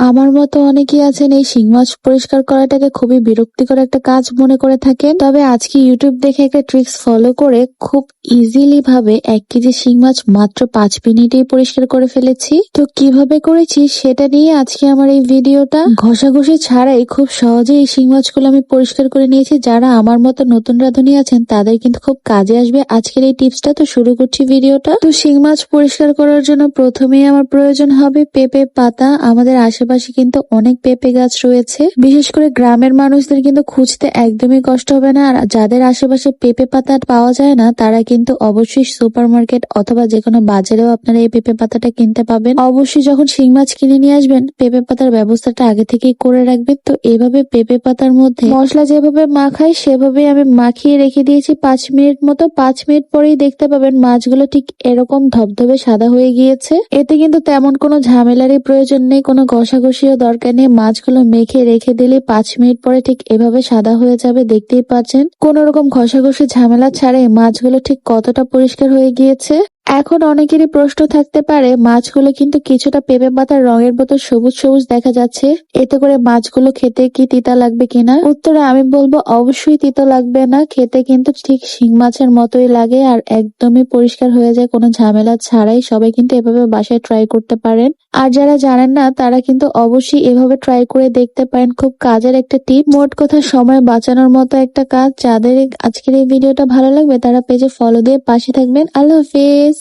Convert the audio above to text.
আমার মতো অনেকেই আছেন এই শিং মাছ পরিষ্কার করাটাকে খুবই বিরক্তিকর একটা কাজ মনে করে থাকেন। তবে আজকে ইউটিউব দেখে একটা ট্রিক্স ফলো করে খুব ইজিলি ভাবে 1 কেজি শিং মাছ মাত্র 5 মিনিটেই পরিষ্কার করে ফেলেছি। তো কিভাবে করেছি সেটা নিয়ে আজকে আমার এই ভিডিওটা। ঘষাঘষি ছাড়াই খুব সহজেই এই শিং মাছগুলো আমি পরিষ্কার করে নিয়েছি। যারা আমার মতো নতুন রাঁধুনি আছেন তাদের কিন্তু খুব কাজে আসবে আজকের এই টিপসটা। তো শুরু করছি ভিডিওটা। তো শিং মাছ পরিষ্কার করার জন্য প্রথমেই আমার প্রয়োজন হবে পেঁপে পাতা। আমাদের আশেপাশে কিন্তু অনেক পেঁপে গাছ রয়েছে, বিশেষ করে গ্রামের মানুষদের কিন্তু খুঁজতে একদমই কষ্ট হবে না। আর যাদের আশেপাশে পেঁপে পাতা পাওয়া যায় না তারা কিন্তু অবশ্যই সুপার মার্কেট অথবা যে কোনো বাজারেও আপনারা এই পেঁপে পাতাটা কিনতে পাবেন। অবশ্যই যখন শিং মাছ কিনে নিয়ে আসবেন পেঁপে পাতার ব্যবস্থাটা আগে থেকেই করে রাখবেন। তো এভাবে পেঁপে পাতার মধ্যে মশলা যেভাবে মাখাই সেভাবে আমি মাখিয়ে রেখে দিয়েছি 5 মিনিট মতো। 5 মিনিট পরেই দেখতে পাবেন মাছগুলো ঠিক এরকম ধবধবে সাদা হয়ে গিয়েছে। এতে কিন্তু তেমন কোনো ঝামেলারই প্রয়োজন নেই, কোনো ঘষাঘষিও দরকার নেই। মাছগুলো মেখে রেখে দিলে 5 মিনিট পরে ঠিক এভাবে সাদা হয়ে যাবে। দেখতেই পাচ্ছেন কোন রকম ঘষাঘষি ঝামেলা ছাড়াই মাছগুলো ঠিক কতটা পরিষ্কার হয়ে গিয়েছে। এখন অনেকেরই প্রশ্ন থাকতে পারে মাছগুলো কিন্তু কিছুটা পেঁপে পাতার রঙের মতো সবুজ সবুজ দেখা যাচ্ছে, এতে করে মাছগুলো খেতে কি তিতা লাগবে কিনা। উত্তরে আমি বলবো অবশ্যই তিতা লাগবে না, খেতে কিন্তু ঠিক শিং মাছের মতোই লাগে আর একদমই পরিষ্কার হয়ে যায় কোনো ঝামেলা ছাড়াই। সবাই কিন্তু এভাবে বাসায় ট্রাই করতে পারেন। আর যারা জানেন না তারা কিন্তু অবশ্যই এভাবে ট্রাই করে দেখতে পারেন। খুব কাজের একটা টিপ, মোট কথা সময় বাঁচানোর মতো একটা কাজ। যাদের আজকের এই ভিডিওটা ভালো লাগবে তারা পেজে ফলো দিয়ে পাশে থাকবেন। আল্লাহ হাফেজ।